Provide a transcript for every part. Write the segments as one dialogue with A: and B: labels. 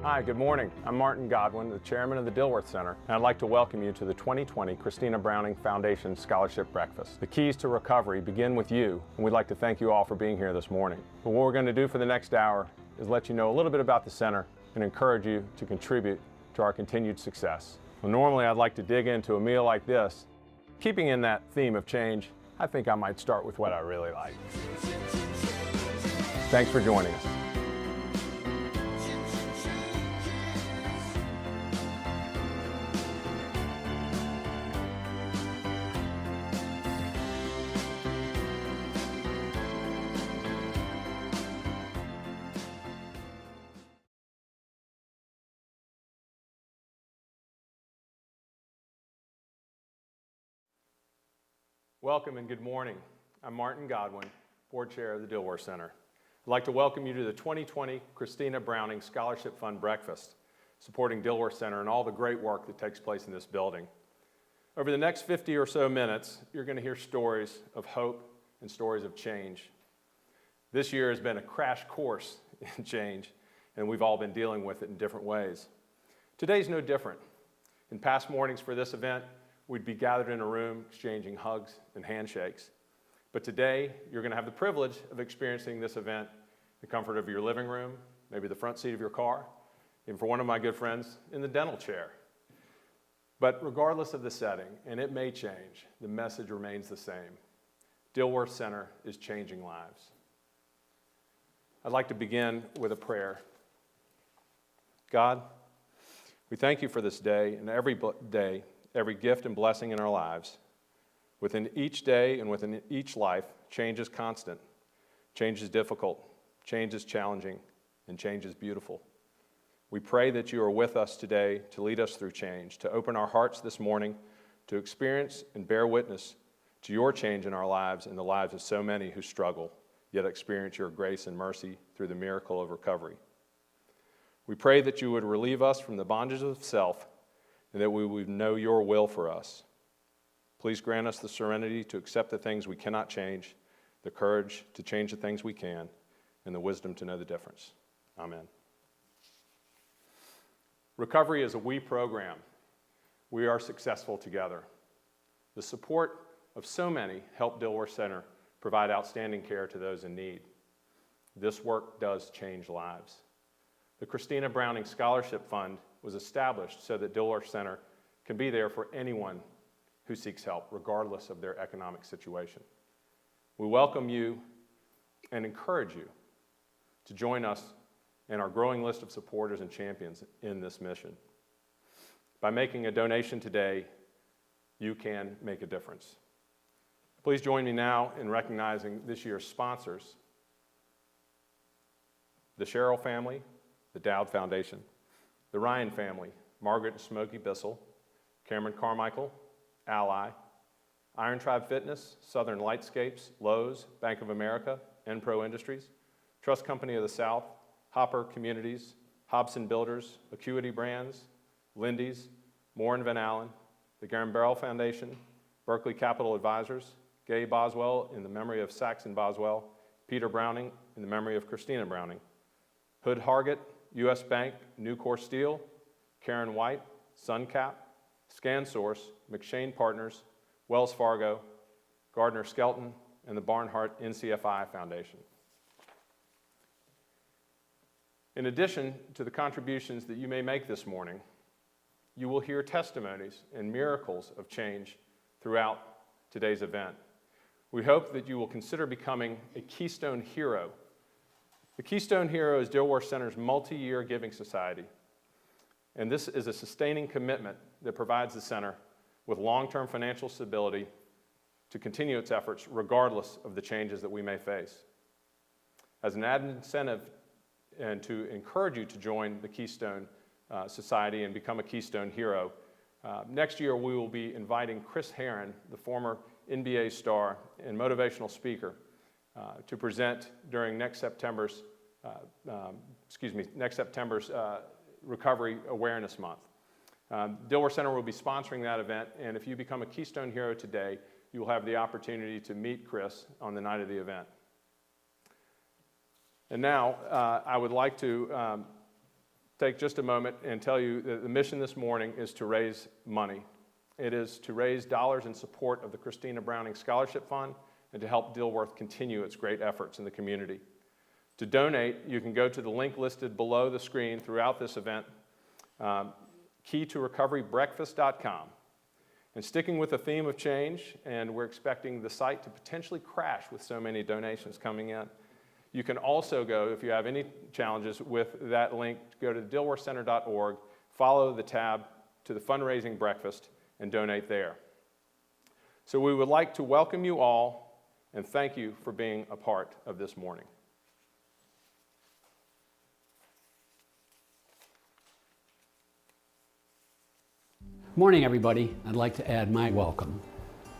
A: Hi, good morning. I'm Martin Godwin, the chairman of the Dilworth Center, and I'd like to welcome you to the 2020 Christina Browning Foundation Scholarship Breakfast. The keys to recovery begin with you, and we'd like to thank you all for being here this morning. But what we're going to do for the next hour is let you know a little bit about the center and encourage you to contribute to our continued success. Well, normally I'd like to dig into a meal like this. Keeping in that theme of change, I think I might start with what I really like. Thanks for joining us. Welcome and good morning. I'm Martin Godwin, board chair of the Dilworth Center. I'd like to welcome you to the 2020 Christina Browning Scholarship Fund Breakfast, supporting Dilworth Center and all the great work that takes place in this building. Over the next 50 or so minutes, you're going to hear stories of hope and stories of change. This year has been a crash course in change, and we've all been dealing with it in different ways. Today's no different. In past mornings for this event, we'd be gathered in a room exchanging hugs and handshakes. But today, you're going to have the privilege of experiencing this event in the comfort of your living room, maybe the front seat of your car, and for one of my good friends, in the dental chair. But regardless of the setting, and it may change, the message remains the same. Dilworth Center is changing lives. I'd like to begin with a prayer. God, we thank you for this day and every day, every gift and blessing in our lives. Within each day and within each life, change is constant. Change is difficult. Change is challenging. And change is beautiful. We pray that you are with us today to lead us through change, to open our hearts this morning, to experience and bear witness to your change in our lives and the lives of so many who struggle, yet experience your grace and mercy through the miracle of recovery. We pray that you would relieve us from the bondages of self and that we would know your will for us. Please grant us the serenity to accept the things we cannot change, the courage to change the things we can, and the wisdom to know the difference. Amen. Recovery is a we program. We are successful together. The support of so many helped Dilworth Center provide outstanding care to those in need. This work does change lives. The Christina Browning Scholarship Fund was established so that Dilworth Center can be there for anyone who seeks help, regardless of their economic situation. We welcome you and encourage you to join us in our growing list of supporters and champions in this mission. By making a donation today, you can make a difference. Please join me now in recognizing this year's sponsors: the Sherrill family, the Dowd Foundation; the Ryan family, Margaret and Smokey Bissell; Cameron Carmichael, Ally; Iron Tribe Fitness, Southern Lightscapes, Lowe's, Bank of America, Enpro Industries; Trust Company of the South, Hopper Communities, Hobson Builders, Acuity Brands, Lindy's, Moore and Van Allen; the Garen Barrell Foundation, Berkeley Capital Advisors; Gay Boswell in the memory of Saxon Boswell; Peter Browning in the memory of Christina Browning; Hood Hargett, U.S. Bank, Nucor Steel, Karen White, SunCap, ScanSource, McShane Partners, Wells Fargo, Gardner Skelton, and the Barnhart NCFI Foundation. In addition to the contributions that you may make this morning, you will hear testimonies and miracles of change throughout today's event. We hope that you will consider becoming a Keystone Hero. The Keystone Hero is Dilworth Center's multi-year giving society, and this is a sustaining commitment that provides the center with long-term financial stability to continue its efforts regardless of the changes that we may face. As an added incentive and to encourage you to join the Keystone Society and become a Keystone Hero, next year we will be inviting Chris Herron, the former NBA star and motivational speaker, to present during next September's Recovery Awareness Month. Dilworth Center will be sponsoring that event, and if you become a Keystone Hero today, you will have the opportunity to meet Chris on the night of the event. And now, I would like to take just a moment and tell you that the mission this morning is to raise money. It is to raise dollars in support of the Christina Browning Scholarship Fund and to help Dilworth continue its great efforts in the community. To donate, you can go to the link listed below the screen throughout this event, keytorocoverybreakfast.com. And sticking with the theme of change, and we're expecting the site to potentially crash with so many donations coming in, you can also go, if you have any challenges with that link, go to dilworthcenter.org, follow the tab to the fundraising breakfast, and donate there. So we would like to welcome you all and thank you for being a part of this morning.
B: Morning, everybody. I'd like to add my welcome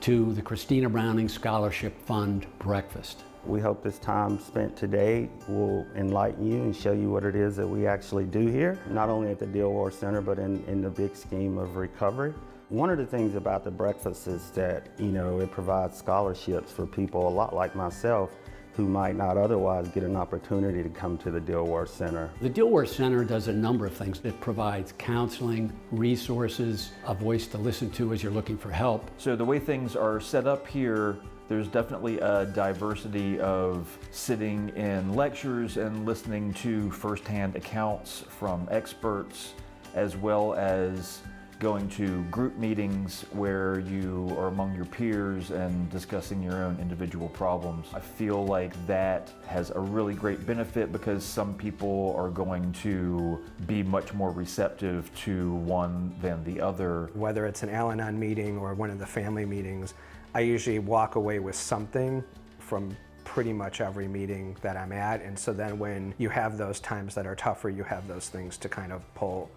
B: to the Christina Browning Scholarship Fund Breakfast.
C: We hope this time spent today will enlighten you and show you what it is that we actually do here, not only at the Dilworth Center, but in the big scheme of recovery. One of the things about the breakfast is that, it provides scholarships for people a lot like myself who might not otherwise get an opportunity to come to the Dilworth Center.
B: The Dilworth Center does a number of things. It provides counseling, resources, a voice to listen to as you're looking for help.
D: So the way things are set up here, there's definitely a diversity of sitting in lectures and listening to firsthand accounts from experts, as well as going to group meetings where you are among your peers and discussing your own individual problems. I feel like that has a really great benefit because some people are going to be much more receptive to one than the other.
E: Whether it's an Al-Anon meeting or one of the family meetings, I usually walk away with something from pretty much every meeting that I'm at, and so then when you have those times that are tougher, you have those things to kind of pull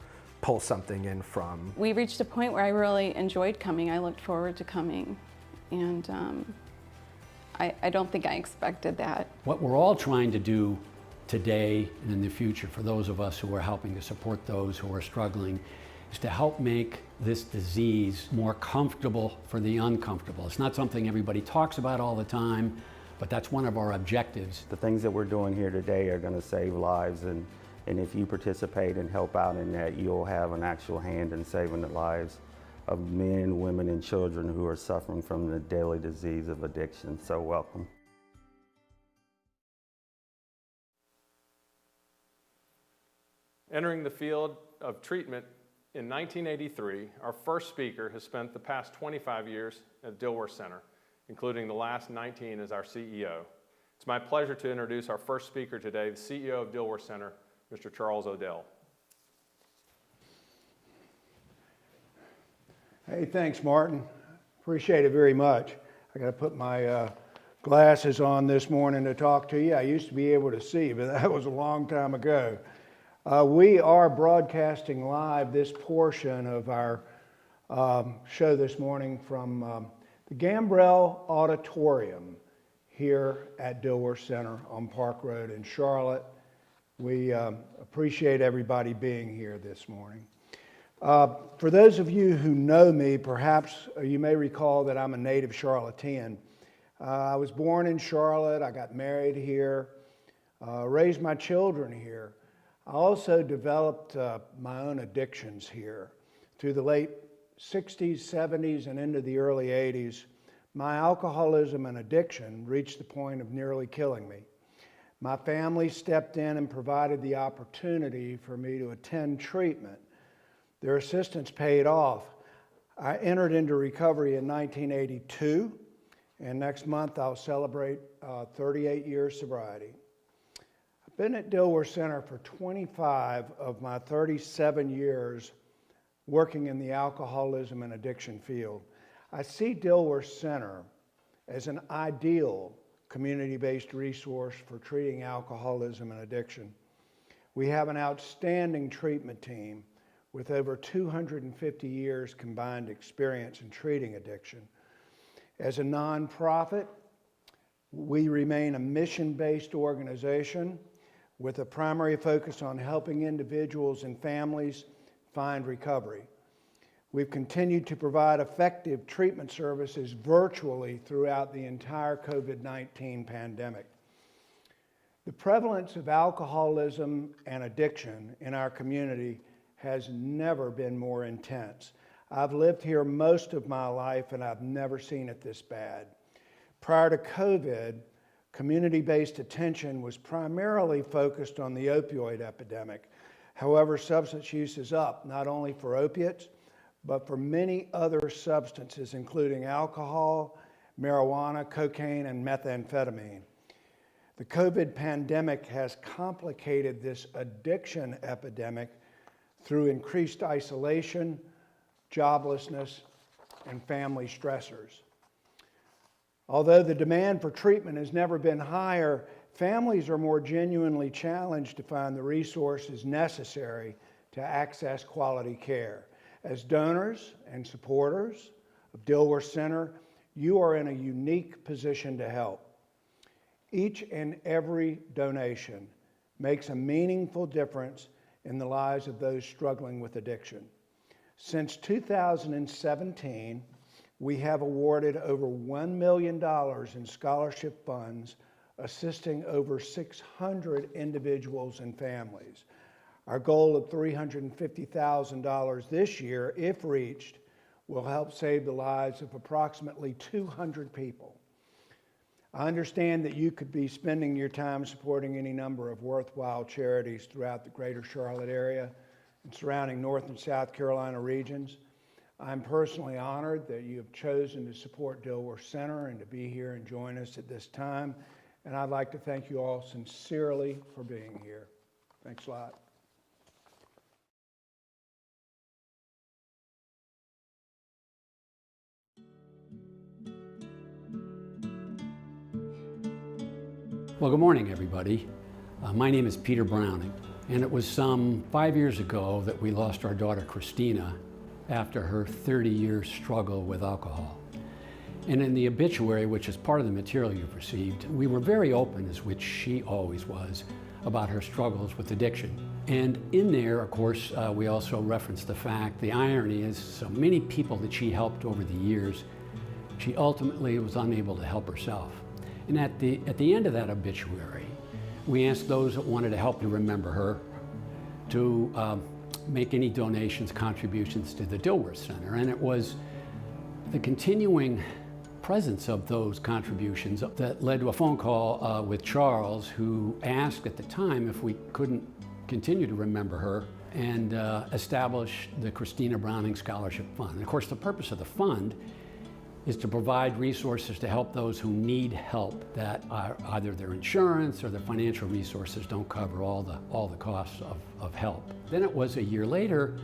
E: something in from.
F: We reached a point where I really enjoyed coming. I looked forward to coming, and I don't think I expected that.
B: What we're all trying to do today and in the future for those of us who are helping to support those who are struggling is to help make this disease more comfortable for the uncomfortable. It's not something everybody talks about all the time, but that's one of our objectives.
C: The things that we're doing here today are going to save lives, and if you participate and help out in that, you'll have an actual hand in saving the lives of men, women, and children who are suffering from the deadly disease of addiction. So welcome.
A: Entering the field of treatment in 1983, our first speaker has spent the past 25 years at Dilworth Center, including the last 19 as our CEO. It's my pleasure to introduce our first speaker today, the CEO of Dilworth Center, Mr. Charles Odell.
G: Hey, thanks, Martin. Appreciate it very much. I got to put my glasses on this morning to talk to you. I used to be able to see, but that was a long time ago. We are broadcasting live this portion of our show this morning from the Gambrell Auditorium here at Dilworth Center on Park Road in Charlotte. We appreciate everybody being here this morning. For those of you who know me, perhaps you may recall that I'm a native Charlottean. I was born in Charlotte, I got married here, raised my children here. I also developed my own addictions here. Through the late 60s, 70s, and into the early 80s, my alcoholism and addiction reached the point of nearly killing me. My family stepped in and provided the opportunity for me to attend treatment. Their assistance paid off. I entered into recovery in 1982, and next month I'll celebrate 38 years sobriety. I've been at Dilworth Center for 25 of my 37 years working in the alcoholism and addiction field. I see Dilworth Center as an ideal community-based resource for treating alcoholism and addiction. We have an outstanding treatment team with over 250 years combined experience in treating addiction. As a nonprofit, we remain a mission-based organization with a primary focus on helping individuals and families find recovery. We've continued to provide effective treatment services virtually throughout the entire COVID-19 pandemic. The prevalence of alcoholism and addiction in our community has never been more intense. I've lived here most of my life and I've never seen it this bad. Prior to COVID, community-based attention was primarily focused on the opioid epidemic. However, substance use is up, not only for opiates, but for many other substances, including alcohol, marijuana, cocaine, and methamphetamine. The COVID pandemic has complicated this addiction epidemic through increased isolation, joblessness, and family stressors. Although the demand for treatment has never been higher, families are more genuinely challenged to find the resources necessary to access quality care. As donors and supporters of Dilworth Center, you are in a unique position to help. Each and every donation makes a meaningful difference in the lives of those struggling with addiction. Since 2017, we have awarded over $1 million in scholarship funds, assisting over 600 individuals and families. Our goal of $350,000 this year, if reached, will help save the lives of approximately 200 people. I understand that you could be spending your time supporting any number of worthwhile charities throughout the greater Charlotte area and surrounding North and South Carolina regions. I'm personally honored that you have chosen to support Dilworth Center and to be here and join us at this time. And I'd like to thank you all sincerely for being here. Thanks a lot.
B: Well, good morning, everybody. My name is Peter Browning, and it was some 5 years ago that we lost our daughter, Christina, after her 30-year struggle with alcohol. And in the obituary, which is part of the material you've received, we were very open, as which she always was, about her struggles with addiction. And in there, of course, we also referenced the fact, the irony is, so many people that she helped over the years, she ultimately was unable to help herself. And at the end of that obituary, we asked those that wanted to help to remember her to make any donations, contributions to the Dilworth Center. And it was the continuing presence of those contributions that led to a phone call with Charles, who asked at the time if we couldn't continue to remember her and establish the Christina Browning Scholarship Fund. And of course, the purpose of the fund is to provide resources to help those who need help, that are either their insurance or their financial resources don't cover all the costs of help. Then it was a year later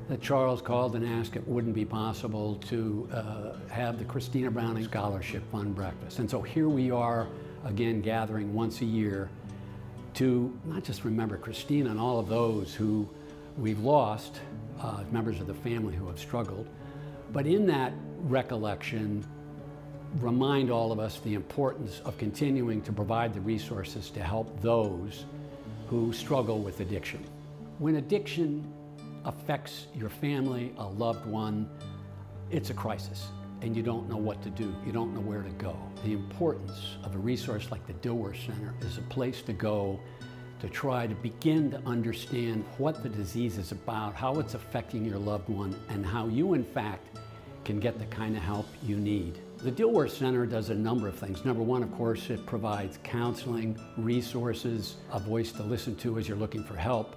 B: that Charles called and asked if it wouldn't be possible to have the Christina Browning Scholarship Fund breakfast. And so here we are again, gathering once a year to not just remember Christina and all of those who we've lost, members of the family who have struggled, but in that recollection, remind all of us the importance of continuing to provide the resources to help those who struggle with addiction. When addiction affects your family, a loved one, it's a crisis, and you don't know what to do. You don't know where to go. The importance of a resource like the Dilworth Center is a place to go to try to begin to understand what the disease is about, how it's affecting your loved one, and how you, in fact, can get the kind of help you need. The Dilworth Center does a number of things. Number one, of course, it provides counseling, resources, a voice to listen to as you're looking for help.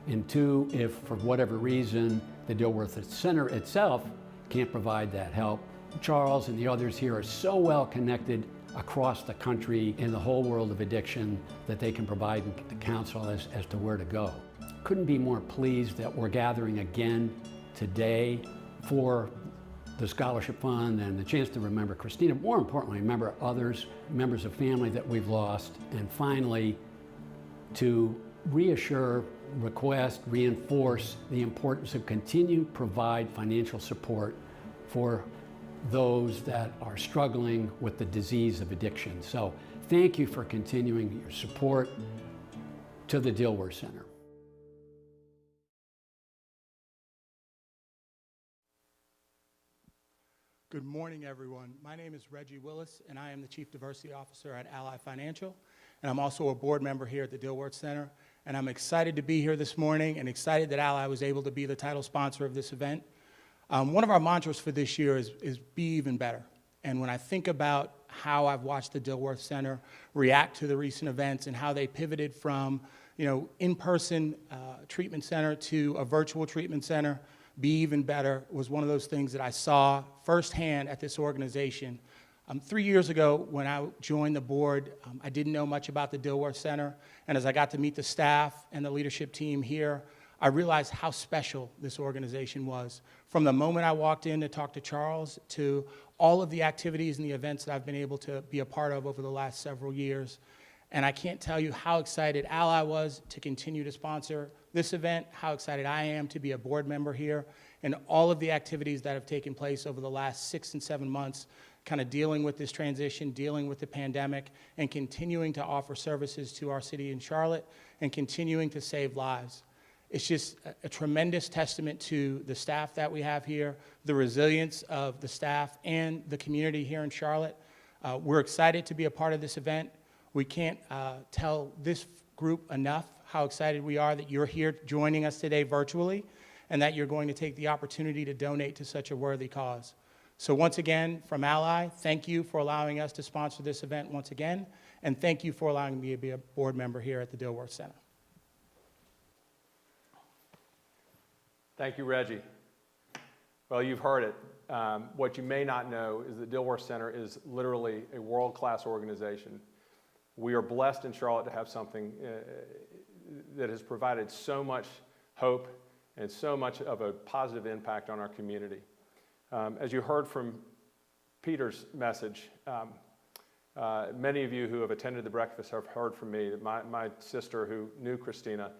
B: And two, if for whatever reason the Dilworth Center itself can't provide that help, Charles and the others here are so well connected across the country in the whole world of addiction that they can provide counsel as to where to go. Couldn't be more pleased that we're gathering again today for the Scholarship Fund and the chance to remember Christina, more importantly, remember others, members of family that we've lost, and finally, to reassure, request, reinforce the importance of continuing to provide financial support for those that are struggling with the disease of addiction. So thank you for continuing your support to the Dilworth Center.
H: Good morning, everyone. My name is Reggie Willis, and I am the Chief Diversity Officer at Ally Financial. and I'm also a board member here at the Dilworth Center. And I'm excited to be here this morning and excited that Ally was able to be the title sponsor of this event. One of our mantras for this year is be even better. And when I think about how I've watched the Dilworth Center react to the recent events and how they pivoted from, in-person treatment center to a virtual treatment center, be even better was one of those things that I saw firsthand at this organization. 3 years ago, when I joined the board, I didn't know much about the Dilworth Center, and as I got to meet the staff and the leadership team here, I realized how special this organization was. From the moment I walked in to talk to Charles to all of the activities and the events that I've been able to be a part of over the last several years. And I can't tell you how excited Ally was to continue to sponsor this event, how excited I am to be a board member here, and all of the activities that have taken place over the last 6 and 7 months, kind of dealing with this transition, dealing with the pandemic, and continuing to offer services to our city in Charlotte, and continuing to save lives. It's just a tremendous testament to the staff that we have here, the resilience of the staff and the community here in Charlotte. We're excited to be a part of this event. We can't tell this group enough how excited we are that you're here joining us today virtually, and that you're going to take the opportunity to donate to such a worthy cause. So once again, from Ally, thank you for allowing us to sponsor this event once again, and thank you for allowing me to be a board member here at the Dilworth Center.
A: Thank you, Reggie. Well, you've heard it. What you may not know is the Dilworth Center is literally a world-class organization. We are blessed in Charlotte to have something that has provided so much hope and so much of a positive impact on our community. As you heard from Peter's message, many of you who have attended the breakfast have heard from me that my sister, who knew Christina,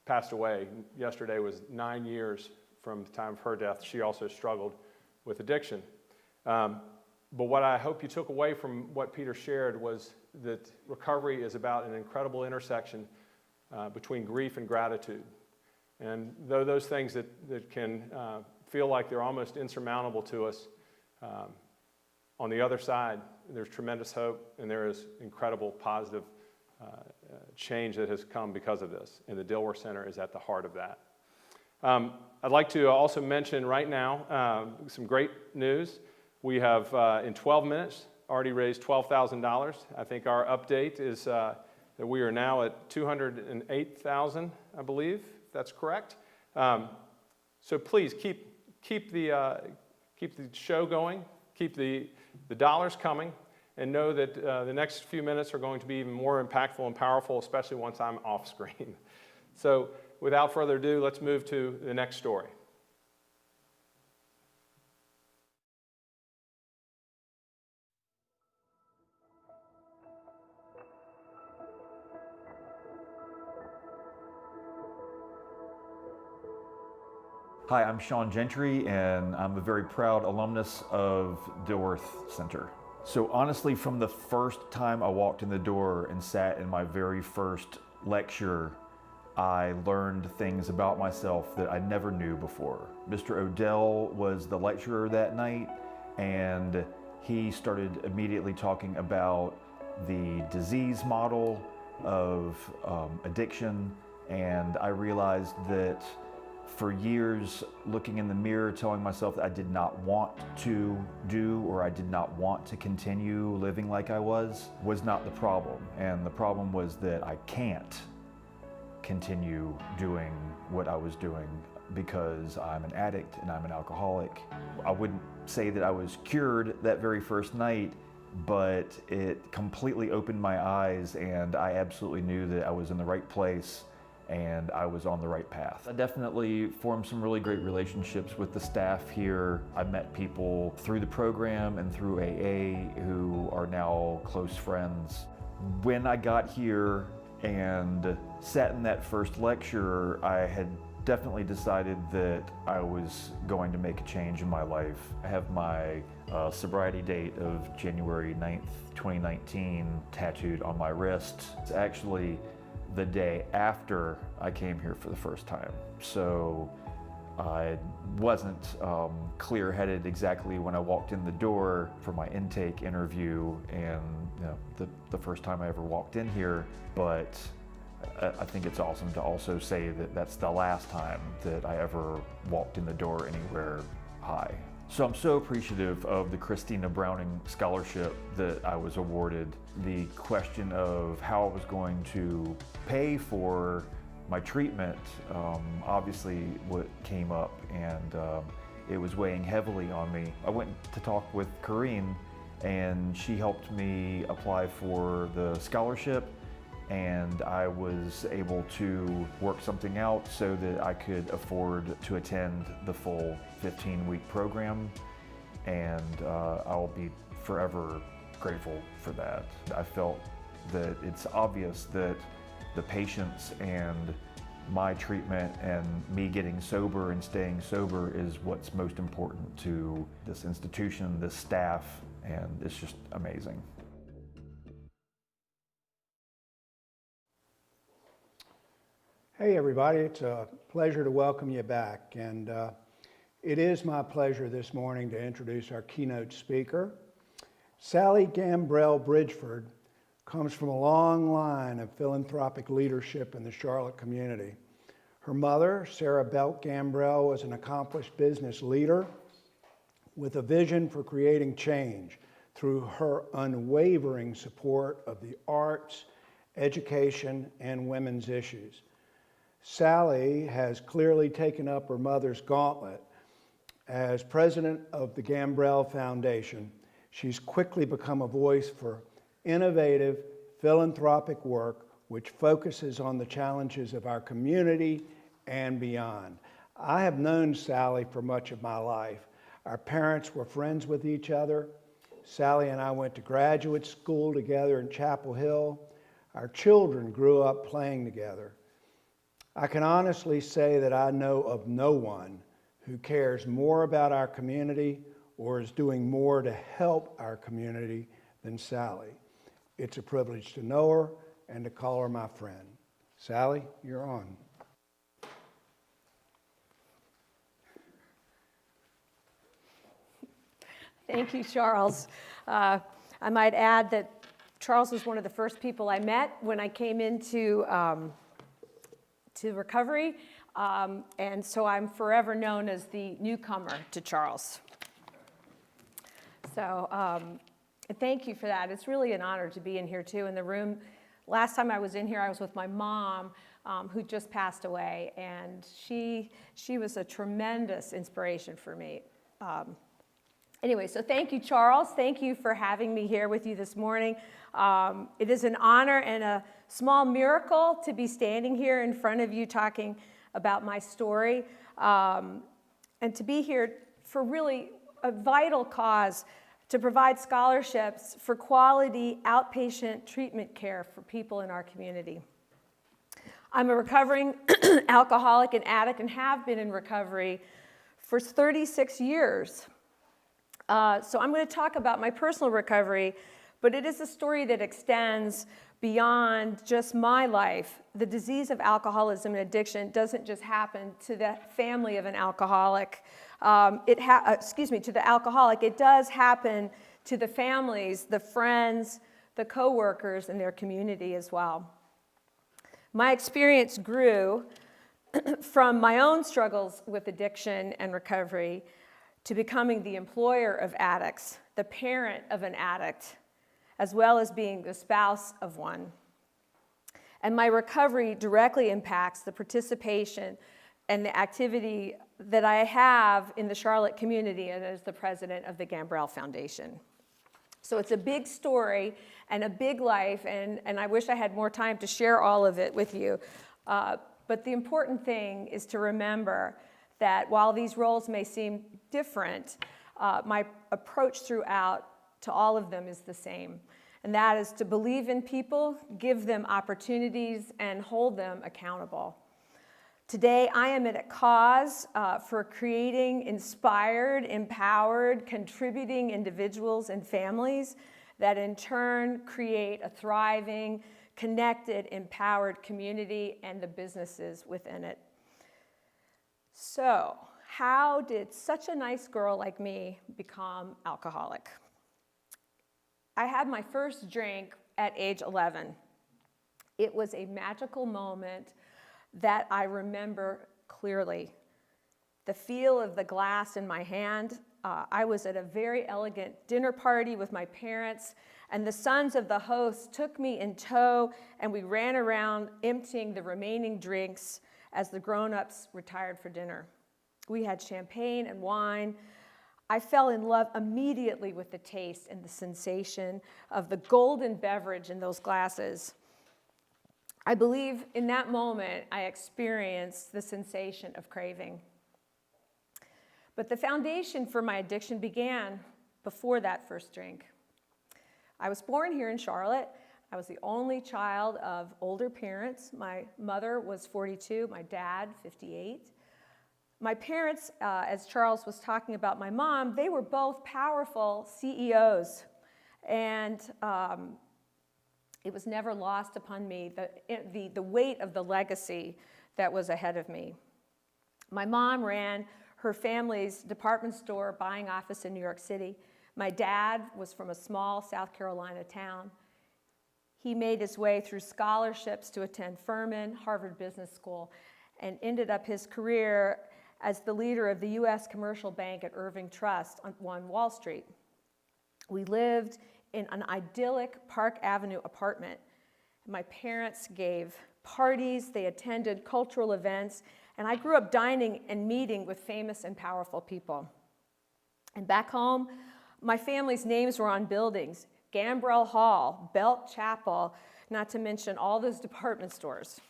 A: passed away. Yesterday was 9 years from the time of her death. She also struggled with addiction. But what I hope you took away from what Peter shared was that recovery is about an incredible intersection between grief and gratitude. And though those things that can feel like they're almost insurmountable to us, on the other side, there's tremendous hope and there is incredible positive change that has come because of this. And the Dilworth Center is at the heart of that. I'd like to also mention right now some great news. We have, in 12 minutes, already raised $12,000. I think our update is that we are now at $208,000, I believe, if that's correct. So please keep the show going, keep the dollars coming, and know that the next few minutes are going to be even more impactful and powerful, especially once I'm off screen. So without further ado, let's move to the next story.
D: Hi, I'm Sean Gentry, and I'm a very proud alumnus of Dilworth Center. So honestly, from the first time I walked in the door and sat in my very first lecture, I learned things about myself that I never knew before. Mr. Odell was the lecturer that night, and he started immediately talking about the disease model of addiction, and I realized that for years, looking in the mirror, telling myself that I did not want to do or I did not want to continue living like I was not the problem. And the problem was that I can't continue doing what I was doing because I'm an addict and I'm an alcoholic. I wouldn't say that I was cured that very first night, but it completely opened my eyes, and I absolutely knew that I was in the right place and I was on the right path. I definitely formed some really great relationships with the staff here. I met people through the program and through AA who are now close friends. When I got here and sat in that first lecture, I had definitely decided that I was going to make a change in my life. I have my sobriety date of January 9th, 2019 tattooed on my wrist. It's actually the day after I came here for the first time. So I wasn't clear-headed exactly when I walked in the door for my intake interview and the first time I ever walked in here, but I think it's awesome to also say that that's the last time that I ever walked in the door anywhere high. So I'm so appreciative of the Christina Browning Scholarship that I was awarded. The question of how I was going to pay for my treatment obviously what came up, and it was weighing heavily on me. I went to talk with Corrine, and she helped me apply for the scholarship, and I was able to work something out so that I could afford to attend the full 15-week program, and I'll be forever grateful for that. I felt that it's obvious that the patients and my treatment and me getting sober and staying sober is what's most important to this institution, this staff, and it's just amazing.
G: Hey everybody, it's a pleasure to welcome you back, and it is my pleasure this morning to introduce our keynote speaker. Sally Gambrell Bridgeford comes from a long line of philanthropic leadership in the Charlotte community. Her mother, Sarah Belt Gambrell, was an accomplished business leader with a vision for creating change through her unwavering support of the arts, education, and women's issues. Sally has clearly taken up her mother's gauntlet. As president of the Gambrell Foundation, she's quickly become a voice for innovative philanthropic work which focuses on the challenges of our community and beyond. I have known Sally for much of my life. Our parents were friends with each other. Sally and I went to graduate school together in Chapel Hill. Our children grew up playing together. I can honestly say that I know of no one who cares more about our community or is doing more to help our community than Sally. It's a privilege to know her and to call her my friend. Sally, you're on.
I: Thank you, Charles. I might add that Charles was one of the first people I met when I came into to recovery, and so I'm forever known as the newcomer to Charles. So thank you for that. It's really an honor to be in here too. In the room, last time I was in here, I was with my mom, who just passed away, and she was a tremendous inspiration for me. Anyway, so thank you, Charles. Thank you for having me here with you this morning. It is an honor and a small miracle to be standing here in front of you talking about my story, and to be here for really a vital cause to provide scholarships for quality outpatient treatment care for people in our community. I'm a recovering alcoholic and addict and have been in recovery for 36 years. So I'm going to talk about my personal recovery, but it is a story that extends beyond just my life. The disease of alcoholism and addiction doesn't just happen to the family of an alcoholic. To the alcoholic. It does happen to the families, the friends, the co-workers, and their community as well. My experience grew from my own struggles with addiction and recovery to becoming the employer of addicts, the parent of an addict, as well as being the spouse of one. And my recovery directly impacts the participation and the activity that I have in the Charlotte community and as the president of the Gambrell Foundation. So it's a big story and a big life, and I wish I had more time to share all of it with you. But the important thing is to remember that while these roles may seem different, my approach throughout to all of them is the same. And that is to believe in people, give them opportunities, and hold them accountable. Today, I am at a cause for creating inspired, empowered, contributing individuals and families that in turn create a thriving, connected, empowered community and the businesses within it. So, how did such a nice girl like me become alcoholic? I had my first drink at age 11. It was a magical moment that I remember clearly. The feel of the glass in my hand. I was at a very elegant dinner party with my parents, and the sons of the host took me in tow, and we ran around emptying the remaining drinks as the grown-ups retired for dinner. We had champagne and wine. I fell in love immediately with the taste and the sensation of the golden beverage in those glasses. I believe in that moment I experienced the sensation of craving. But the foundation for my addiction began before that first drink. I was born here in Charlotte. I was the only child of older parents. My mother was 42, my dad 58. My parents, as Charles was talking about my mom, they were both powerful CEOs. And it was never lost upon me, the weight of the legacy that was ahead of me. My mom ran her family's department store buying office in New York City. My dad was from a small South Carolina town. He made his way through scholarships to attend Furman, Harvard Business School, and ended up his career as the leader of the U.S. commercial bank at Irving Trust on Wall Street. We lived in an idyllic Park Avenue apartment. My parents gave parties, they attended cultural events, and I grew up dining and meeting with famous and powerful people. And back home, my family's names were on buildings: Gambrell Hall, Belt Chapel, not to mention all those department stores.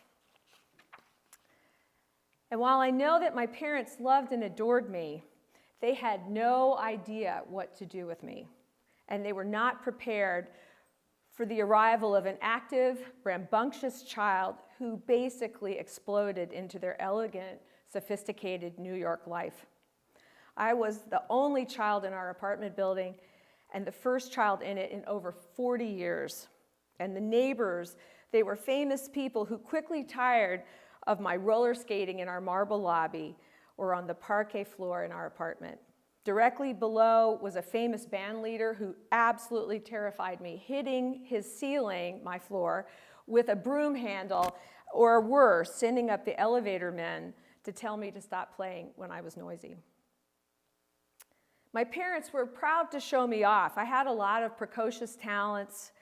I: And while I know that my parents loved and adored me, they had no idea what to do with me. And they were not prepared for the arrival of an active, rambunctious child who basically exploded into their elegant, sophisticated New York life. I was the only child in our apartment building and the first child in it in over 40 years. And the neighbors, they were famous people who quickly tired of my roller skating in our marble lobby or on the parquet floor in our apartment. Directly below was a famous band leader who absolutely terrified me, hitting his ceiling, my floor, with a broom handle, or worse, sending up the elevator men to tell me to stop playing when I was noisy. My parents were proud to show me off. I had a lot of precocious talents,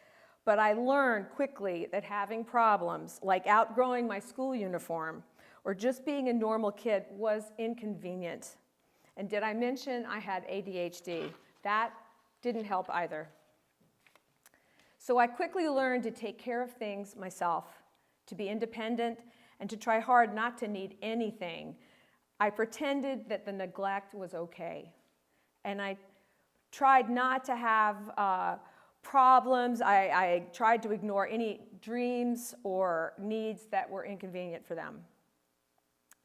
I: but I learned quickly that having problems, like outgrowing my school uniform or just being a normal kid, was inconvenient. And did I mention I had ADHD? That didn't help either. So I quickly learned to take care of things myself, to be independent, and to try hard not to need anything. I pretended that the neglect was okay. And I tried not to have problems. I tried to ignore any dreams or needs that were inconvenient for them.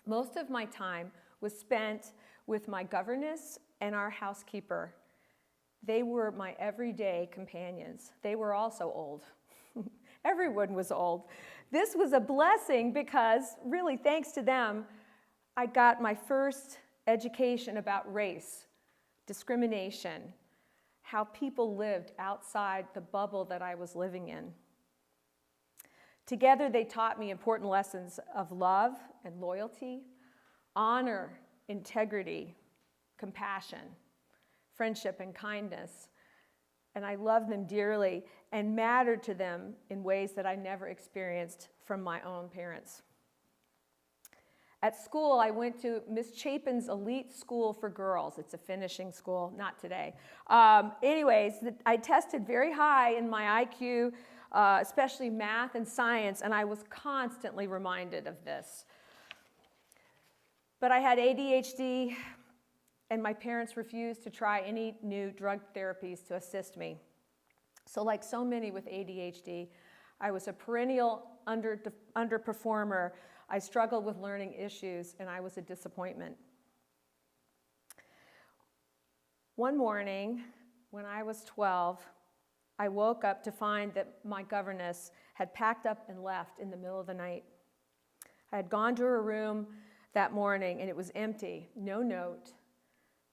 I: Most of my time was spent with my governess and our housekeeper. They were my everyday companions. They were also old. Everyone was old. This was a blessing because, really, thanks to them, I got my first education about race, discrimination, how people lived outside the bubble that I was living in. Together, they taught me important lessons of love and loyalty, honor, integrity, compassion, friendship, and kindness. And I loved them dearly and mattered to them in ways that I never experienced from my own parents. At school, I went to Miss Chapin's elite school for girls. It's a finishing school, not today. Anyways, I tested very high in my IQ, especially math and science, and I was constantly reminded of this. But I had ADHD, and my parents refused to try any new drug therapies to assist me. So like so many with ADHD, I was a perennial underperformer. I struggled with learning issues, and I was a disappointment. One morning, when I was 12, I woke up to find that my governess had packed up and left in the middle of the night. I had gone to her room that morning, and it was empty. No note,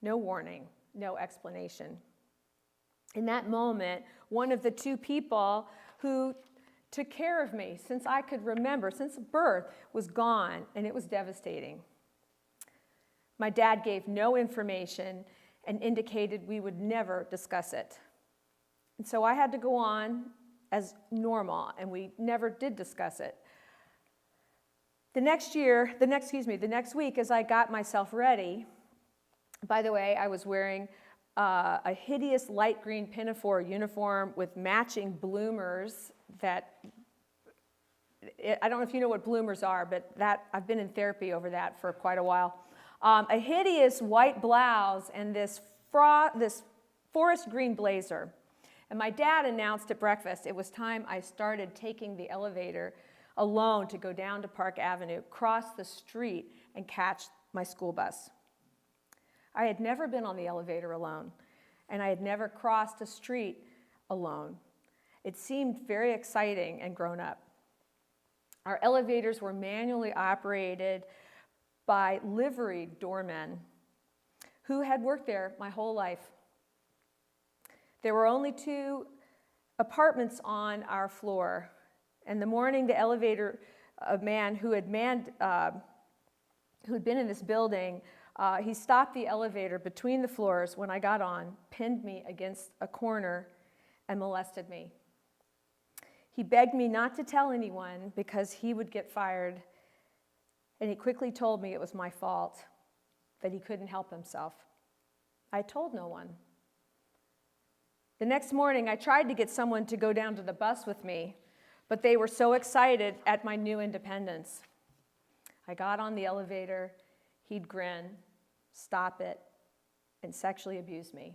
I: no warning, no explanation. In that moment, one of the two people who took care of me since I could remember, since birth, was gone, and it was devastating. My dad gave no information and indicated we would never discuss it. And so I had to go on as normal, and we never did discuss it. The next week, as I got myself ready, by the way, I was wearing a hideous light green pinafore uniform with matching bloomers that, I don't know if you know what bloomers are, but I've been in therapy over that for quite a while. A hideous white blouse and this forest green blazer. And my dad announced at breakfast it was time I started taking the elevator alone to go down to Park Avenue, cross the street, and catch my school bus. I had never been on the elevator alone, and I had never crossed a street alone. It seemed very exciting and grown up. Our elevators were manually operated by liveried doormen who had worked there my whole life. There were only 2 apartments on our floor, and the morning the elevator man who'd been in this building, he stopped the elevator between the floors when I got on, pinned me against a corner, and molested me. He begged me not to tell anyone because he would get fired, and he quickly told me it was my fault, that he couldn't help himself. I told no one. The next morning, I tried to get someone to go down to the bus with me, but they were so excited at my new independence. I got on the elevator, he'd grin, stop it, and sexually abuse me.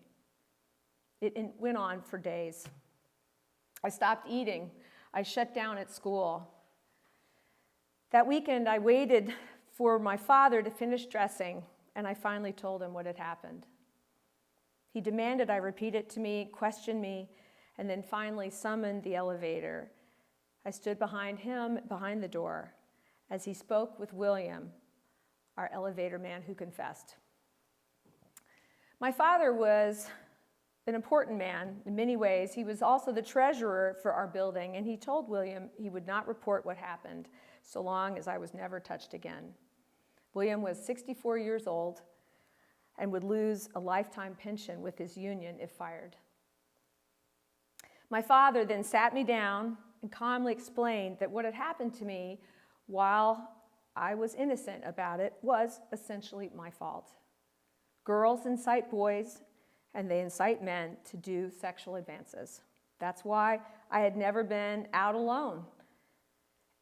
I: It went on for days. I stopped eating. I shut down at school. That weekend, I waited for my father to finish dressing, and I finally told him what had happened. He demanded I repeat it to me, questioned me, and then finally summoned the elevator. I stood behind him, behind the door, as he spoke with William, our elevator man who confessed. My father was an important man in many ways. He was also the treasurer for our building, and he told William he would not report what happened so long as I was never touched again. William was 64 years old and would lose a lifetime pension with his union if fired. My father then sat me down and calmly explained that what had happened to me while I was innocent about it was essentially my fault. Girls incite boys, and they incite men to do sexual advances. That's why I had never been out alone.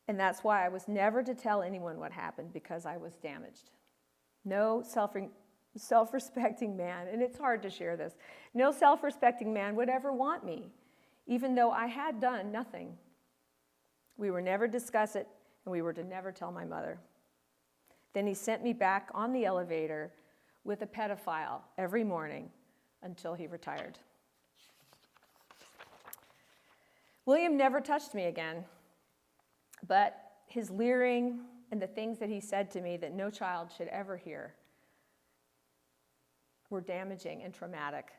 I: And that's why I was never to tell anyone what happened, because I was damaged. No self-respecting man, and it's hard to share this, no self-respecting man would ever want me, even though I had done nothing. We were never discuss it, and we were to never tell my mother. Then he sent me back on the elevator with a pedophile every morning until he retired. William never touched me again, but his leering and the things that he said to me that no child should ever hear were damaging and traumatic.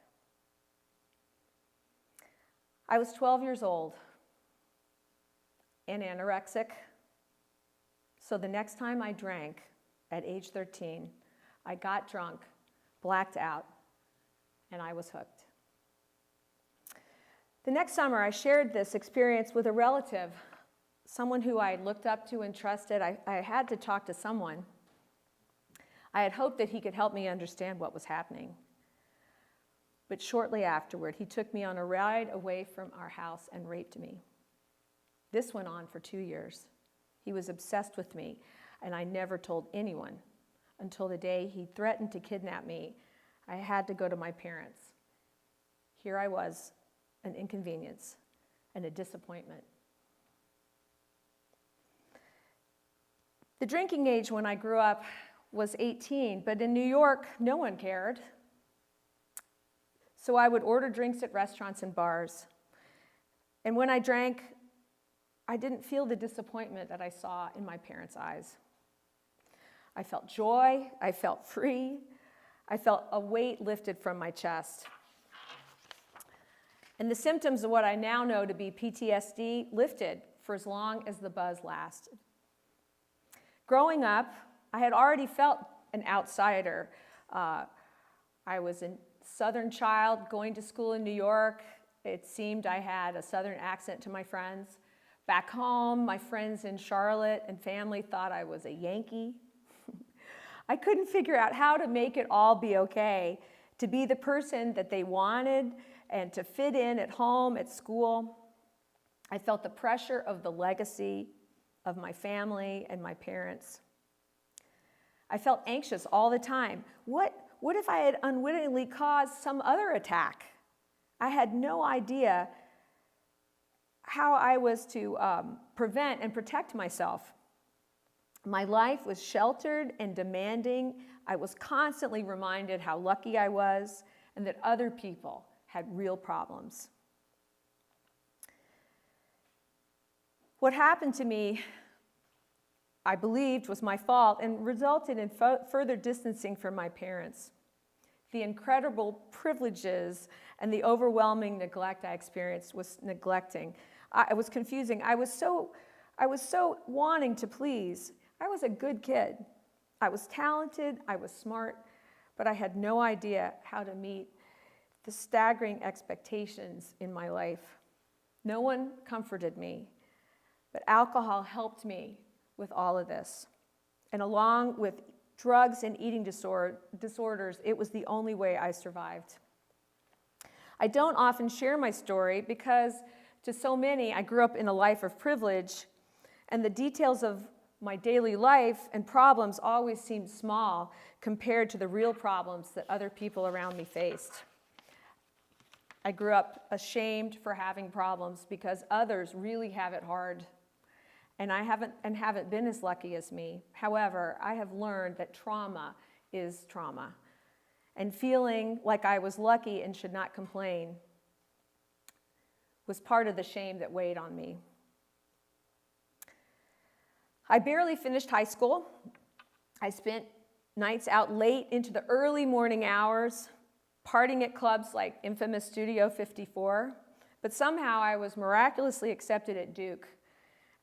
I: I was 12 years old and anorexic, so the next time I drank at age 13, I got drunk, blacked out, and I was hooked. The next summer, I shared this experience with a relative, someone who I looked up to and trusted. I had to talk to someone. I had hoped that he could help me understand what was happening. But shortly afterward, he took me on a ride away from our house and raped me. This went on for 2 years. He was obsessed with me, and I never told anyone until the day he threatened to kidnap me. I had to go to my parents. Here I was, an inconvenience and a disappointment. The drinking age when I grew up was 18, but in New York, no one cared. So I would order drinks at restaurants and bars. And when I drank, I didn't feel the disappointment that I saw in my parents' eyes. I felt joy. I felt free. I felt a weight lifted from my chest. And the symptoms of what I now know to be PTSD lifted for as long as the buzz lasted. Growing up, I had already felt an outsider. I was a Southern child going to school in New York. It seemed I had a Southern accent to my friends. Back home, my friends in Charlotte and family thought I was a Yankee. I couldn't figure out how to make it all be okay, to be the person that they wanted and to fit in at home, at school. I felt the pressure of the legacy of my family and my parents. I felt anxious all the time. What if I had unwittingly caused some other attack? I had no idea how I was to prevent and protect myself. My life was sheltered and demanding. I was constantly reminded how lucky I was and that other people had real problems. What happened to me, I believed, was my fault and resulted in further distancing from my parents. The incredible privileges and the overwhelming neglect I experienced was neglecting. I was confusing. I was so wanting to please. I was a good kid. I was talented, I was smart, but I had no idea how to meet the staggering expectations in my life. No one comforted me, but alcohol helped me with all of this. And along with drugs and eating disorders, it was the only way I survived. I don't often share my story because to so many, I grew up in a life of privilege, and the details of my daily life and problems always seemed small compared to the real problems that other people around me faced. I grew up ashamed for having problems because others really have it hard. And I haven't been as lucky as me. However, I have learned that trauma is trauma. And feeling like I was lucky and should not complain was part of the shame that weighed on me. I barely finished high school. I spent nights out late into the early morning hours, partying at clubs like infamous Studio 54. But somehow I was miraculously accepted at Duke,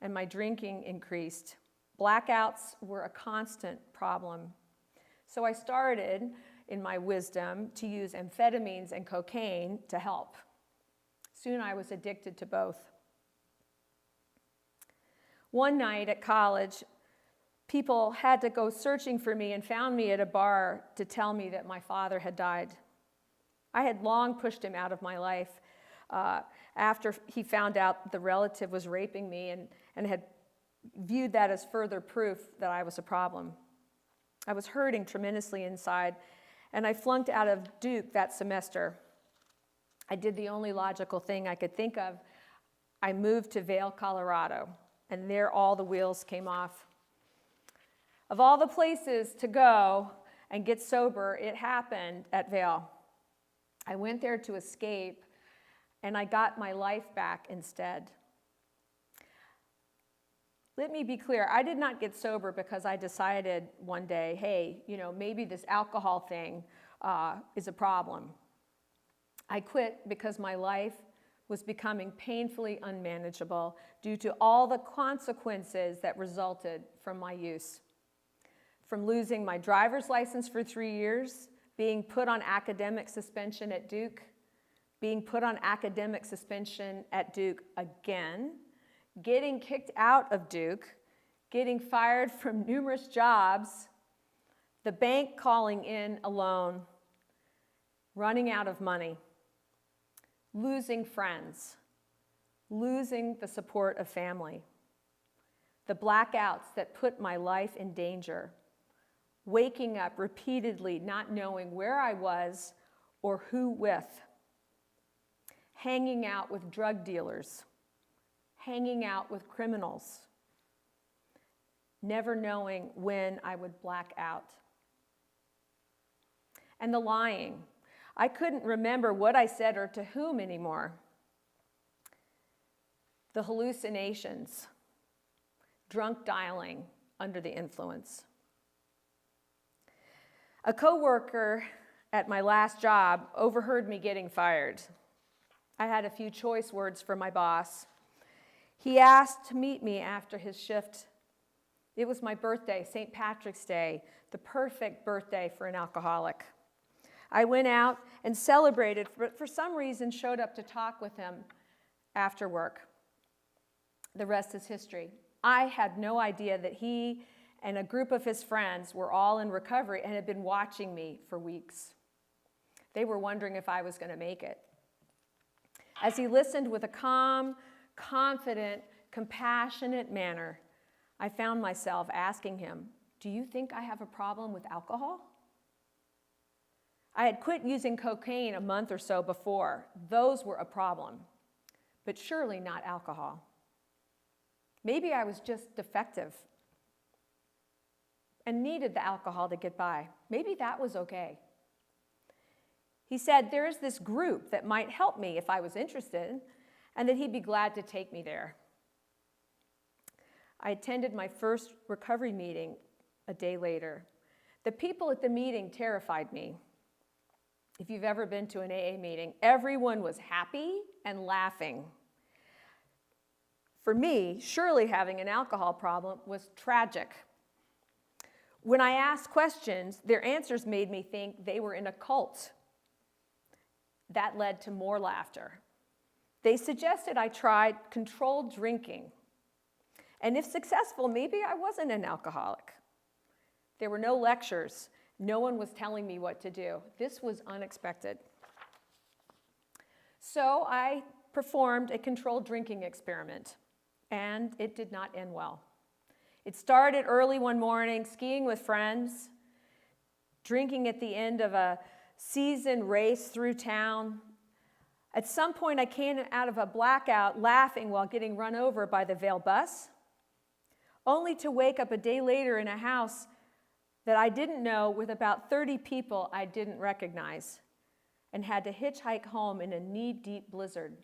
I: and my drinking increased. Blackouts were a constant problem. So I started, in my wisdom, to use amphetamines and cocaine to help. Soon I was addicted to both. One night at college, people had to go searching for me and found me at a bar to tell me that my father had died. I had long pushed him out of my life after he found out the relative was raping me and had viewed that as further proof that I was a problem. I was hurting tremendously inside, and I flunked out of Duke that semester. I did the only logical thing I could think of. I moved to Vail, Colorado, and there all the wheels came off. Of all the places to go and get sober, it happened at Vail. I went there to escape, and I got my life back instead. Let me be clear, I did not get sober because I decided one day, hey, maybe this alcohol thing is a problem. I quit because my life was becoming painfully unmanageable due to all the consequences that resulted from my use. From losing my driver's license for 3 years, being put on academic suspension at Duke, being put on academic suspension at Duke again, getting kicked out of Duke, getting fired from numerous jobs, the bank calling in a loan, running out of money, losing friends, losing the support of family, the blackouts that put my life in danger, waking up repeatedly not knowing where I was or who with, hanging out with drug dealers, hanging out with criminals, never knowing when I would black out. And the lying. I couldn't remember what I said or to whom anymore. The hallucinations, drunk dialing under the influence. A coworker at my last job overheard me getting fired. I had a few choice words for my boss. He asked to meet me after his shift. It was my birthday, St. Patrick's Day, the perfect birthday for an alcoholic. I went out and celebrated, but for some reason showed up to talk with him after work. The rest is history. I had no idea that he and a group of his friends were all in recovery and had been watching me for weeks. They were wondering if I was going to make it. As he listened with a calm, confident, compassionate manner, I found myself asking him, "Do you think I have a problem with alcohol?" I had quit using cocaine a month or so before. Those were a problem, but surely not alcohol. Maybe I was just defective and needed the alcohol to get by. Maybe that was okay. He said there's this group that might help me if I was interested, and that he'd be glad to take me there. I attended my first recovery meeting a day later. The people at the meeting terrified me. If you've ever been to an AA meeting, everyone was happy and laughing. For me, surely having an alcohol problem was tragic. When I asked questions, their answers made me think they were in a cult. That led to more laughter. They suggested I tried controlled drinking. And if successful, maybe I wasn't an alcoholic. There were no lectures. No one was telling me what to do. This was unexpected. So I performed a controlled drinking experiment, and it did not end well. It started early one morning, skiing with friends, drinking at the end of a season race through town. At some point, I came out of a blackout laughing while getting run over by the Vail bus, only to wake up a day later in a house that I didn't know with about 30 people I didn't recognize, and had to hitchhike home in a knee-deep blizzard.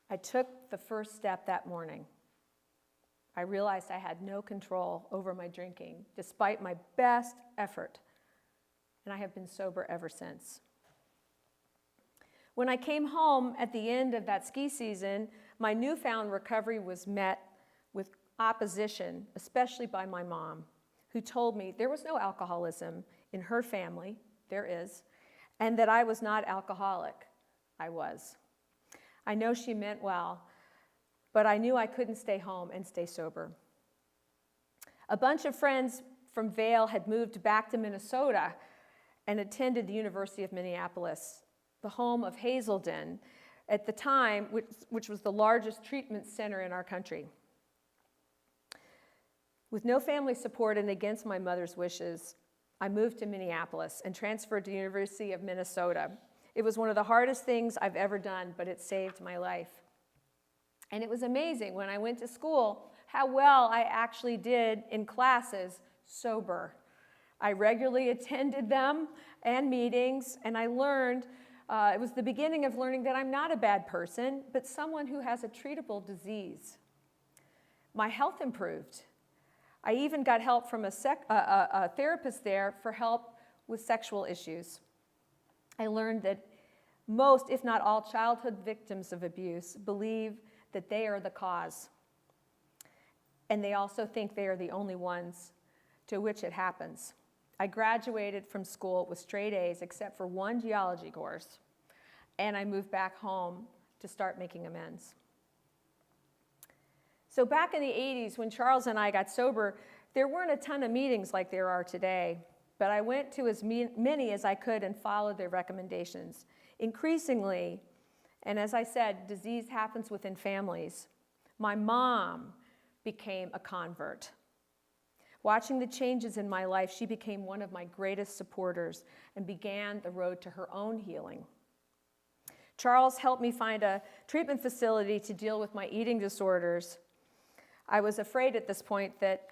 I: I took the first step that morning. I realized I had no control over my drinking, despite my best effort, and I have been sober ever since. When I came home at the end of that ski season, my newfound recovery was met with opposition, especially by my mom, who told me there was no alcoholism in her family, there is, and that I was not alcoholic. I was. I know she meant well, but I knew I couldn't stay home and stay sober. A bunch of friends from Vail had moved back to Minnesota and attended the University of Minneapolis, the home of Hazelden, at the time, which was the largest treatment center in our country. With no family support and against my mother's wishes, I moved to Minneapolis and transferred to the University of Minnesota. It was one of the hardest things I've ever done, but it saved my life. And it was amazing when I went to school how well I actually did in classes sober. I regularly attended them and meetings, and I learned, it was the beginning of learning that I'm not a bad person, but someone who has a treatable disease. My health improved. I even got help from a therapist there for help with sexual issues. I learned that most, if not all, childhood victims of abuse believe that they are the cause. And they also think they are the only ones to which it happens. I graduated from school with straight A's except for one geology course, and I moved back home to start making amends. So back in the 80s, when Charles and I got sober, there weren't a ton of meetings like there are today, but I went to as many as I could and followed their recommendations. Increasingly, and as I said, disease happens within families. My mom became a convert. Watching the changes in my life, she became one of my greatest supporters and began the road to her own healing. Charles helped me find a treatment facility to deal with my eating disorders. I was afraid at this point that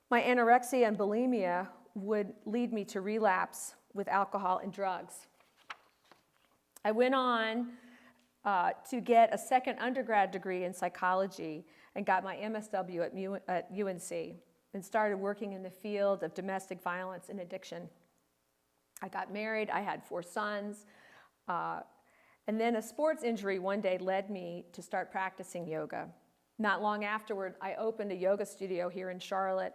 I: my anorexia and bulimia would lead me to relapse with alcohol and drugs. I went on to get a second undergrad degree in psychology and got my MSW at UNC. and started working in the field of domestic violence and addiction. I got married, I had 4 sons, and then a sports injury one day led me to start practicing yoga. Not long afterward, I opened a yoga studio here in Charlotte,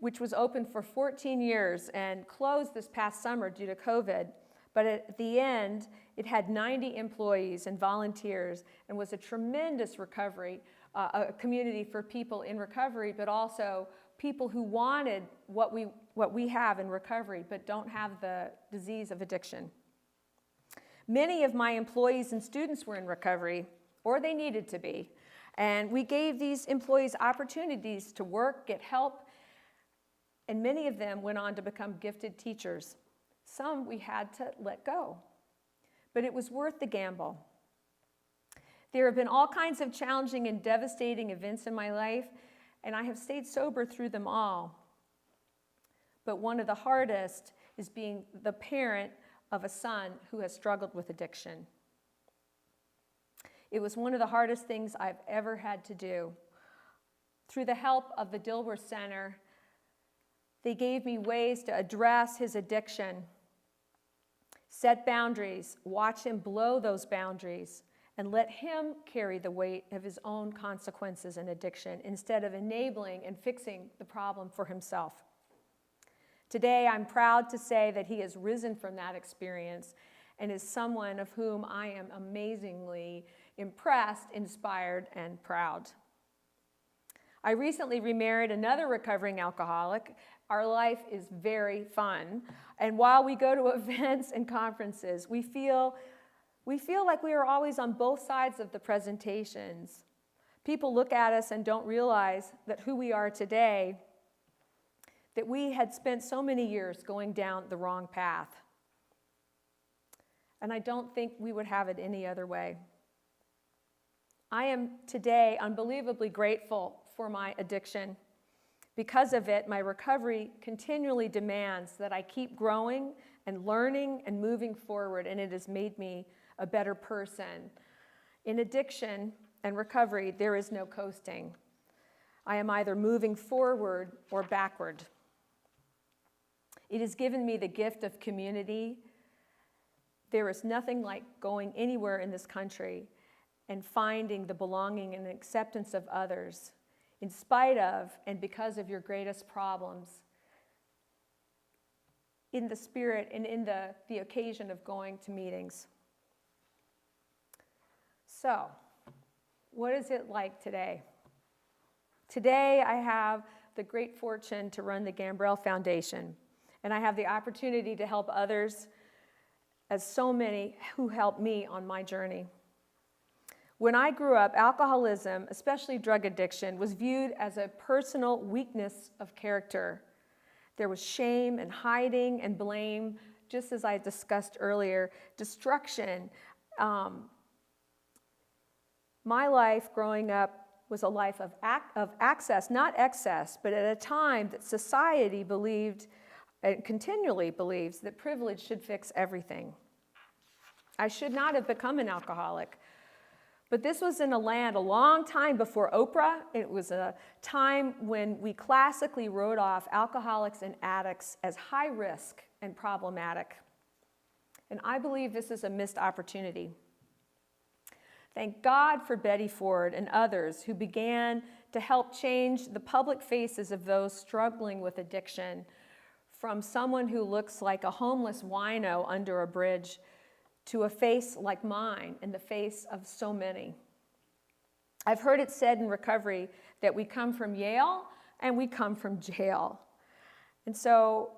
I: which was open for 14 years and closed this past summer due to COVID. But at the end, it had 90 employees and volunteers and was a tremendous recovery, a community for people in recovery, but also people who wanted what we have in recovery, but don't have the disease of addiction. Many of my employees and students were in recovery, or they needed to be. And we gave these employees opportunities to work, get help, and many of them went on to become gifted teachers. Some we had to let go, but it was worth the gamble. There have been all kinds of challenging and devastating events in my life, and I have stayed sober through them all. But one of the hardest is being the parent of a son who has struggled with addiction. It was one of the hardest things I've ever had to do. Through the help of the Dilworth Center, they gave me ways to address his addiction, set boundaries, watch him blow those boundaries, and let him carry the weight of his own consequences and addiction instead of enabling and fixing the problem for himself. Today, I'm proud to say that he has risen from that experience and is someone of whom I am amazingly impressed, inspired, and proud. I recently remarried another recovering alcoholic. Our life is very fun. And while we go to events and conferences, we feel like we are always on both sides of the presentations. People look at us and don't realize that who we are today, that we had spent so many years going down the wrong path. And I don't think we would have it any other way. I am today unbelievably grateful for my addiction. Because of it, my recovery continually demands that I keep growing and learning and moving forward, and it has made me a better person. In addiction and recovery, there is no coasting. I am either moving forward or backward. It has given me the gift of community. There is nothing like going anywhere in this country and finding the belonging and acceptance of others in spite of and because of your greatest problems, in the spirit and in the occasion of going to meetings. So, what is it like today? Today, I have the great fortune to run the Gambrell Foundation, and I have the opportunity to help others, as so many who helped me on my journey. When I grew up, alcoholism, especially drug addiction, was viewed as a personal weakness of character. There was shame and hiding and blame, just as I discussed earlier, destruction. My life growing up was a life of access, not excess, but at a time that society believed and continually believes that privilege should fix everything. I should not have become an alcoholic. But this was in a land a long time before Oprah. It was a time when we classically wrote off alcoholics and addicts as high risk and problematic. And I believe this is a missed opportunity. Thank God for Betty Ford and others who began to help change the public faces of those struggling with addiction from someone who looks like a homeless wino under a bridge to a face like mine and the face of so many. I've heard it said in recovery that we come from Yale and we come from jail. And so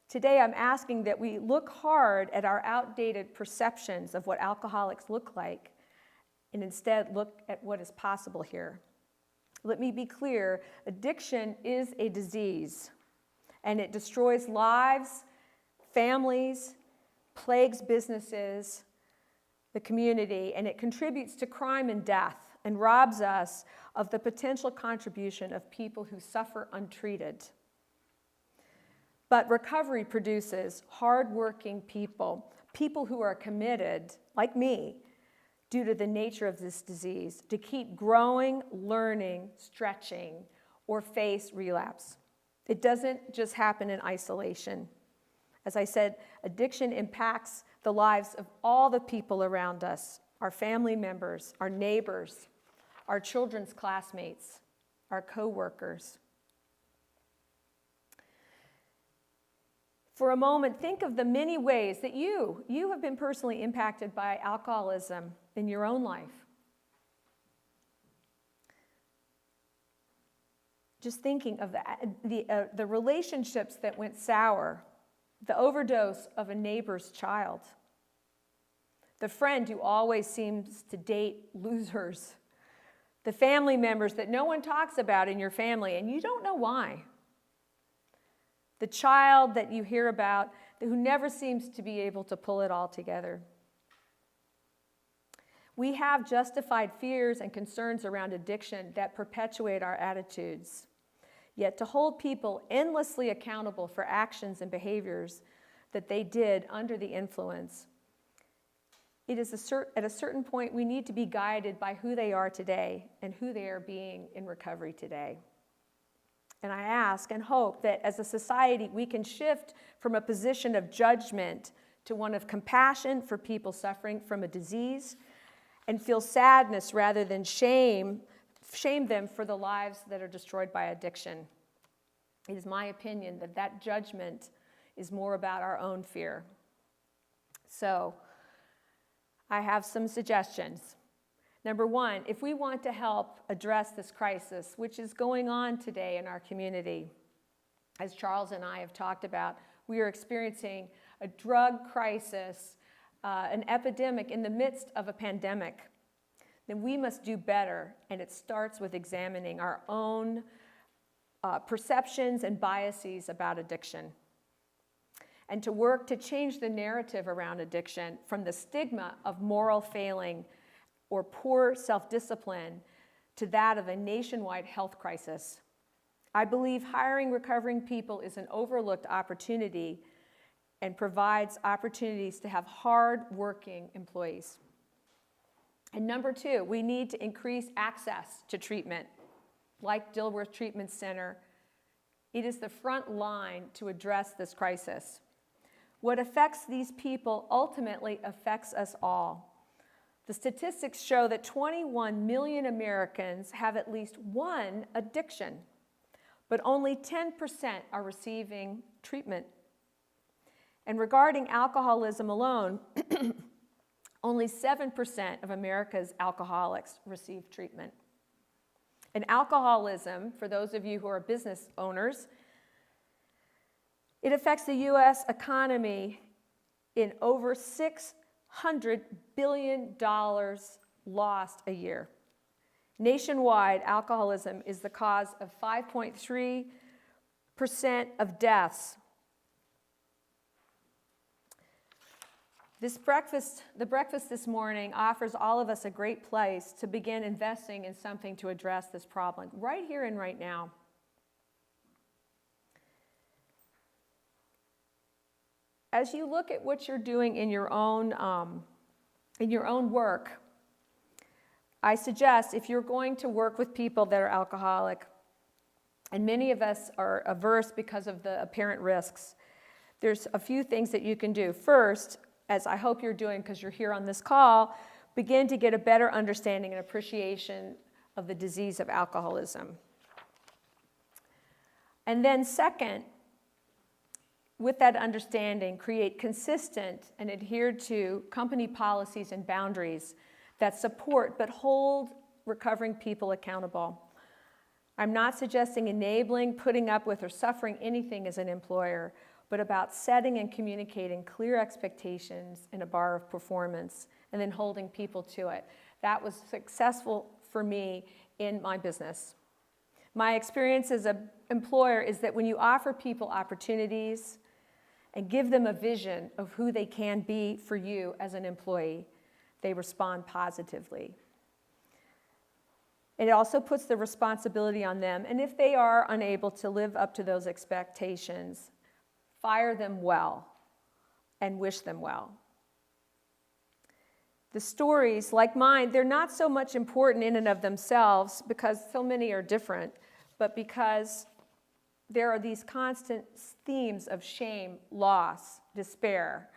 I: today I'm asking that we look hard at our outdated perceptions of what alcoholics look like and instead look at what is possible here. Let me be clear, addiction is a disease and it destroys lives, families, plagues businesses, the community, and it contributes to crime and death and robs us of the potential contribution of people who suffer untreated. But recovery produces hardworking people, people who are committed, like me, due to the nature of this disease, to keep growing, learning, stretching, or face relapse. It doesn't just happen in isolation. As I said, addiction impacts the lives of all the people around us, our family members, our neighbors, our children's classmates, our coworkers. For a moment, think of the many ways that you have been personally impacted by alcoholism in your own life. Just thinking of the relationships that went sour, the overdose of a neighbor's child, the friend who always seems to date losers, the family members that no one talks about in your family and you don't know why, the child that you hear about who never seems to be able to pull it all together. We have justified fears and concerns around addiction that perpetuate our attitudes. Yet to hold people endlessly accountable for actions and behaviors that they did under the influence, it is at a certain point we need to be guided by who they are today and who they are being in recovery today. And I ask and hope that as a society we can shift from a position of judgment to one of compassion for people suffering from a disease and feel sadness rather than shame them for the lives that are destroyed by addiction. It is my opinion that that judgment is more about our own fear. So, I have some suggestions. Number one, if we want to help address this crisis, which is going on today in our community, as Charles and I have talked about, we are experiencing a drug crisis, an epidemic in the midst of a pandemic. Then we must do better, and it starts with examining our own perceptions and biases about addiction, and to work to change the narrative around addiction from the stigma of moral failing or poor self-discipline to that of a nationwide health crisis. I believe hiring recovering people is an overlooked opportunity and provides opportunities to have hard-working employees. And number two, we need to increase access to treatment. Like Dilworth Treatment Center, it is the front line to address this crisis. What affects these people ultimately affects us all. The statistics show that 21 million Americans have at least one addiction, but only 10% are receiving treatment. And regarding alcoholism alone, only 7% of America's alcoholics receive treatment. And alcoholism, for those of you who are business owners, it affects the U.S. economy in over $600 billion lost a year. Nationwide, alcoholism is the cause of 5.3% of deaths. The breakfast this morning offers all of us a great place to begin investing in something to address this problem, right here and right now. As you look at what you're doing in your own work, I suggest if you're going to work with people that are alcoholic, and many of us are averse because of the apparent risks, there's a few things that you can do. First, as I hope you're doing because you're here on this call, begin to get a better understanding and appreciation of the disease of alcoholism. And then second, with that understanding, create consistent and adhere to company policies and boundaries that support but hold recovering people accountable. I'm not suggesting enabling, putting up with, or suffering anything as an employer, but about setting and communicating clear expectations and a bar of performance and then holding people to it. That was successful for me in my business. My experience as an employer is that when you offer people opportunities and give them a vision of who they can be for you as an employee, they respond positively. It also puts the responsibility on them, and if they are unable to live up to those expectations, fire them well and wish them well. The stories, like mine, they're not so much important in and of themselves because so many are different, but because there are these constant themes of shame, loss, despair.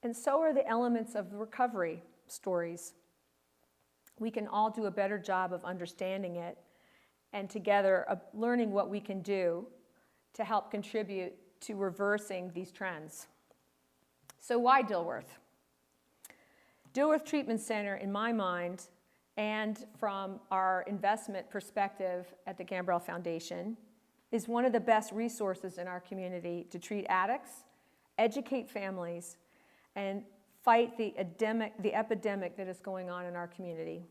I: And so are the elements of the recovery stories. We can all do a better job of understanding it and together learning what we can do to help contribute to reversing these trends. So why Dilworth? Dilworth Treatment Center, in my mind, and from our investment perspective at the Gambrell Foundation, is one of the best resources in our community to treat addicts, educate families, and fight the epidemic that is going on in our community.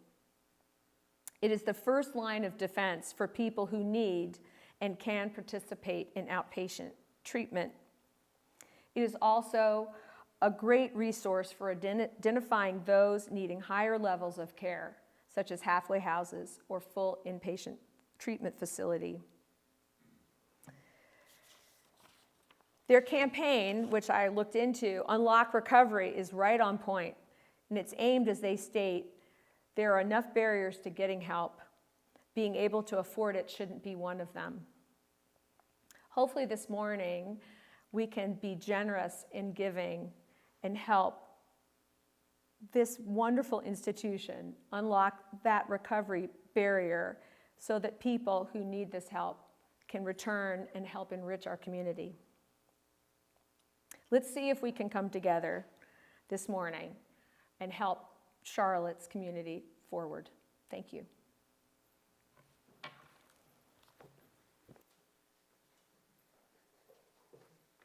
I: It is the first line of defense for people who need and can participate in outpatient treatment. It is also a great resource for identifying those needing higher levels of care, such as halfway houses or full inpatient treatment facility. Their campaign, which I looked into, Unlock Recovery, is right on point, and it's aimed, as they state, there are enough barriers to getting help. Being able to afford it shouldn't be one of them. Hopefully this morning, we can be generous in giving and help this wonderful institution unlock that recovery barrier so that people who need this help can return and help enrich our community. Let's see if we can come together this morning and help Charlotte's community forward. Thank you.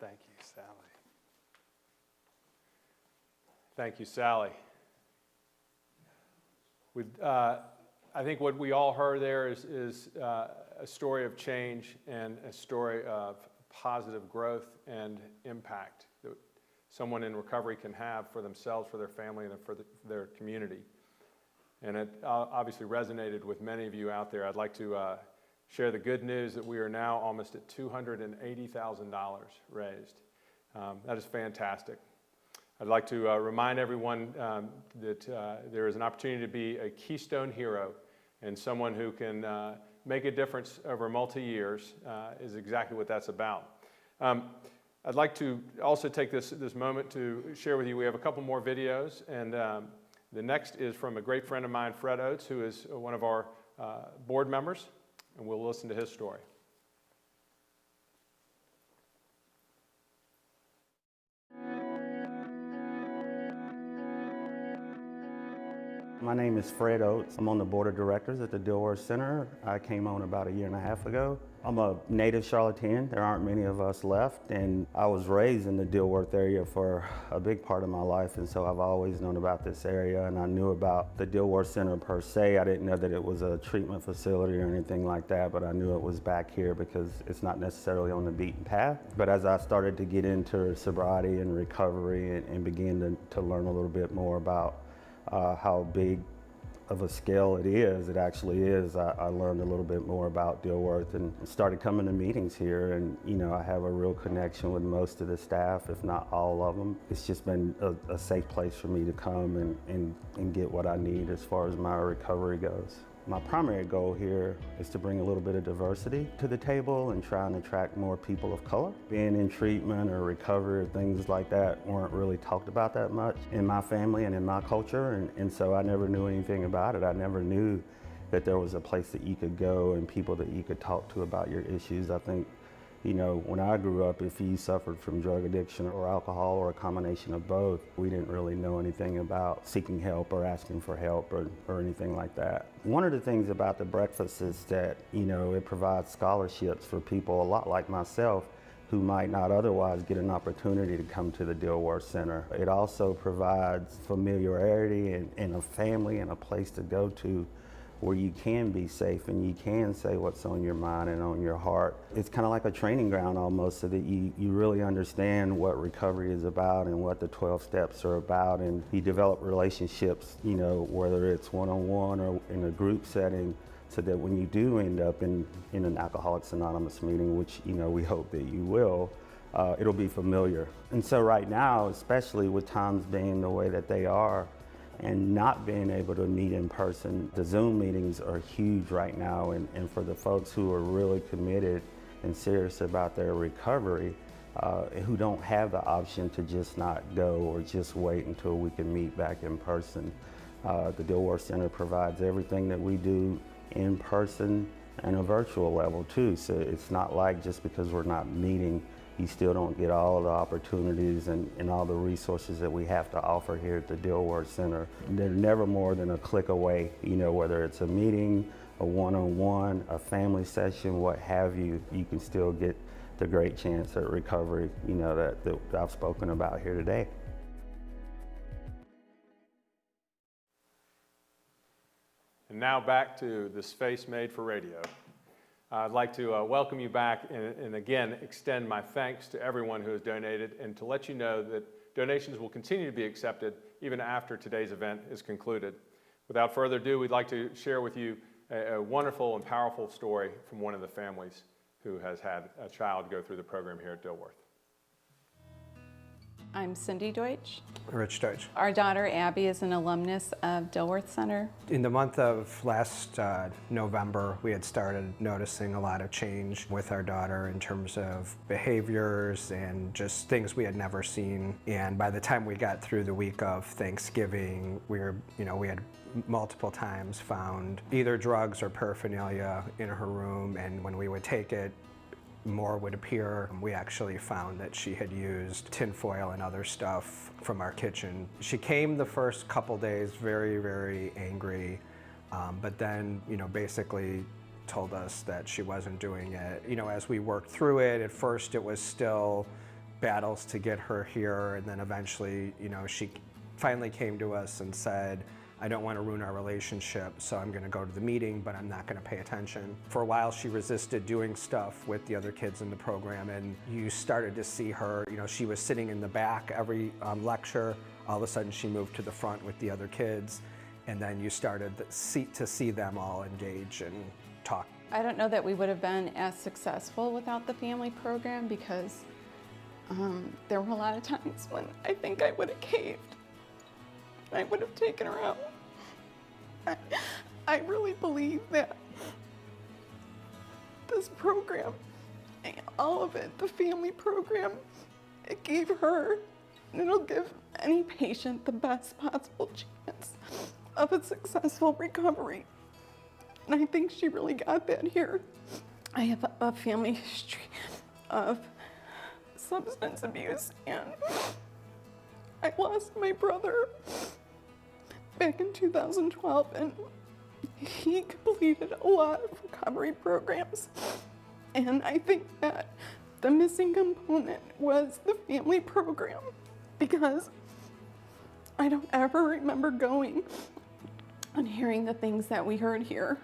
A: Thank you, Sally. Thank you, Sally. I think what we all heard there is a story of change and a story of positive growth and impact that someone in recovery can have for themselves, for their family, and for their community. And it obviously resonated with many of you out there. I'd like to share the good news that we are now almost at $280,000 raised. That is fantastic. I'd like to remind everyone that there is an opportunity to be a Keystone hero, and someone who can make a difference over multi-years is exactly what that's about. I'd like to also take this moment to share with you, we have a couple more videos, and the next is from a great friend of mine, Fred Oates, who is one of our board members, and we'll listen to his story.
C: My name is Fred Oates. I'm on the board of directors at the Dilworth Center. I came on about 1.5 years ago. I'm a native Charlottean. There aren't many of us left, and I was raised in the Dilworth area for a big part of my life, and so I've always known about this area, and I knew about the Dilworth Center per se. I didn't know that it was a treatment facility or anything like that, but I knew it was back here because it's not necessarily on the beaten path. But as I started to get into sobriety and recovery and began to learn a little bit more about how big of a scale it actually is. I learned a little bit more about Dilworth and started coming to meetings here, and you know, I have a real connection with most of the staff, if not all of them. It's just been a safe place for me to come and get what I need as far as my recovery goes. My primary goal here is to bring a little bit of diversity to the table and try and attract more people of color. Being in treatment or recovery or things like that weren't really talked about that much in my family and in my culture, and so I never knew anything about it. I never knew that there was a place that you could go and people that you could talk to about your issues. I think, you know, when I grew up, if you suffered from drug addiction or alcohol or a combination of both, we didn't really know anything about seeking help or asking for help or anything like that. One of the things about the breakfast is that, you know, it provides scholarships for people a lot like myself who might not otherwise get an opportunity to come to the Dilworth Center. It also provides familiarity and a family and a place to go to where you can be safe and you can say what's on your mind and on your heart. It's kind of like a training ground almost, so that you really understand what recovery is about and what the 12 steps are about, and you develop relationships, you know, whether it's one-on-one or in a group setting, so that when you do end up in an Alcoholics Anonymous meeting, which, you know, we hope that you will, it'll be familiar. And so right now, especially with times being the way that they are, and not being able to meet in person. The Zoom meetings are huge right now, and for the folks who are really committed and serious about their recovery, who don't have the option to just not go or just wait until we can meet back in person. The Dilworth Center provides everything that we do in person and a virtual level too. So it's not like just because we're not meeting, you still don't get all the opportunities and all the resources that we have to offer here at the Dilworth Center. They're never more than a click away, you know, whether it's a meeting, a one-on-one, a family session, what have you, you can still get the great chance at recovery, you know, that I've spoken about here today.
A: And now back to this face made for radio. I'd like to welcome you back and again extend my thanks to everyone who has donated, and to let you know that donations will continue to be accepted even after today's event is concluded. Without further ado, we'd like to share with you a wonderful and powerful story from one of the families who has had a child go through the program here at Dilworth.
F: I'm Cindy Deutsch.
E: Rich Deutsch.
F: Our daughter Abby is an alumnus of Dilworth Center.
E: In the month of last November, we had started noticing a lot of change with our daughter in terms of behaviors and just things we had never seen. And by the time we got through the week of Thanksgiving, we had multiple times found either drugs or paraphernalia in her room, and when we would take it, more would appear. We actually found that she had used tinfoil and other stuff from our kitchen. She came the first couple days very, very angry, but then, basically told us that she wasn't doing it. As we worked through it, at first it was still battles to get her here, and then eventually, she finally came to us and said, I don't want to ruin our relationship, so I'm going to go to the meeting, but I'm not going to pay attention. For a while, she resisted doing stuff with the other kids in the program, and you started to see her, she was sitting in the back every lecture. All of a sudden, she moved to the front with the other kids, and then you started to see them all engage and talk.
F: I don't know that we would have been as successful without the family program, because there were a lot of times when I think I would have caved. I would have taken her out. I really believe that this program, all of it, the family program, it gave her, and it'll give any patient the best possible chance of a successful recovery. And I think she really got that here. I have a family history of substance abuse, and I lost my brother back in 2012, and he completed a lot of recovery programs. And I think that the missing component was the family program, because I don't ever remember going and hearing the things that we heard here,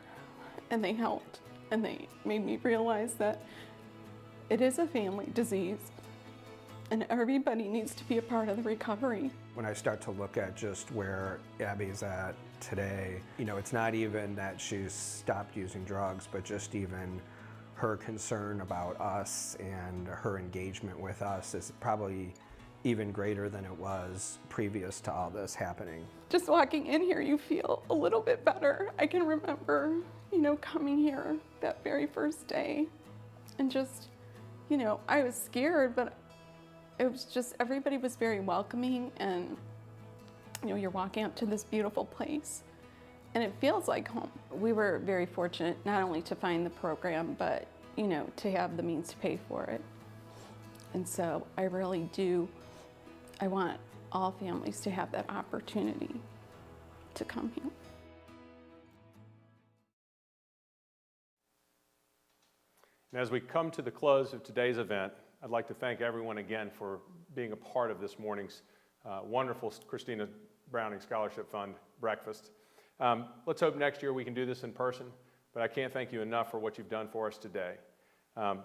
F: and they helped, and they made me realize that it is a family disease, and everybody needs to be a part of the recovery.
E: When I start to look at just where Abby's at today, it's not even that she's stopped using drugs, but just even her concern about us and her engagement with us is probably even greater than it was previous to all this happening.
F: Just walking in here, you feel a little bit better. I can remember, coming here that very first day, and just, I was scared, but it was just, everybody was very welcoming, and you're walking up to this beautiful place and it feels like home. We were very fortunate not only to find the program, but to have the means to pay for it. And so I really do, I want all families to have that opportunity to come here.
A: And as we come to the close of today's event, I'd like to thank everyone again for being a part of this morning's wonderful Christina Browning Scholarship Fund breakfast. Let's hope next year we can do this in person, but I can't thank you enough for what you've done for us today. And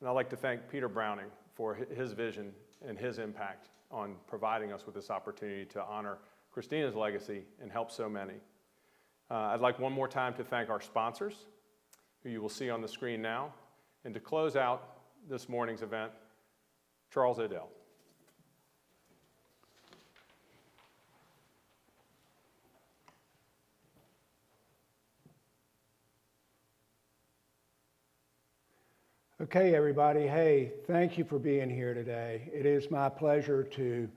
A: I'd like to thank Peter Browning for his vision and his impact on providing us with this opportunity to honor Christina's legacy and help so many. I'd like one more time to thank our sponsors, who you will see on the screen now, and to close out this morning's event, Charles Adele.
G: Okay, everybody. Hey, thank you for being here today. It is my pleasure to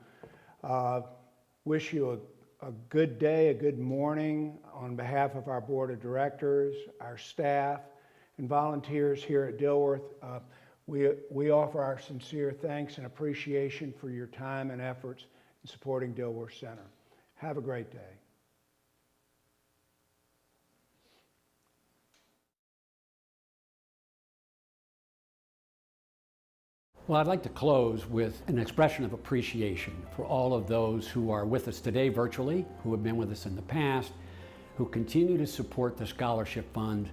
G: wish you a good day, a good morning on behalf of our board of directors, our staff, and volunteers here at Dilworth. We offer our sincere thanks and appreciation for your time and efforts in supporting Dilworth Center. Have a great day.
B: Well, I'd like to close with an expression of appreciation for all of those who are with us today virtually, who have been with us in the past, who continue to support the Scholarship Fund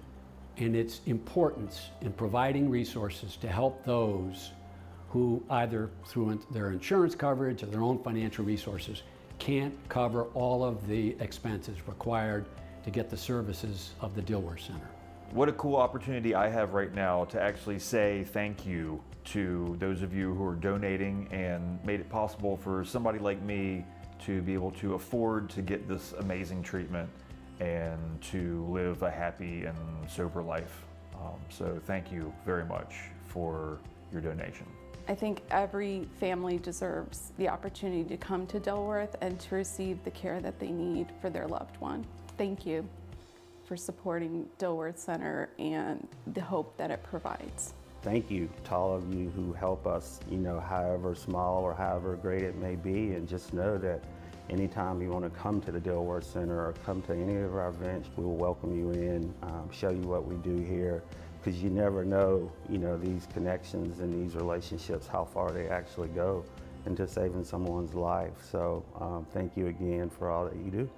B: and its importance in providing resources to help those who either through their insurance coverage or their own financial resources can't cover all of the expenses required to get the services of the Dilworth Center.
D: What a cool opportunity I have right now to actually say thank you to those of you who are donating and made it possible for somebody like me to be able to afford to get this amazing treatment and to live a happy and sober life. So thank you very much for your donation.
F: I think every family deserves the opportunity to come to Dilworth and to receive the care that they need for their loved one. Thank you for supporting Dilworth Center and the hope that it provides.
C: Thank you to all of you who help us, however small or however great it may be, and just know that anytime you want to come to the Dilworth Center or come to any of our events, we will welcome you in, show you what we do here, because you never know, these connections and these relationships, how far they actually go into saving someone's life. So thank you again for all that you do.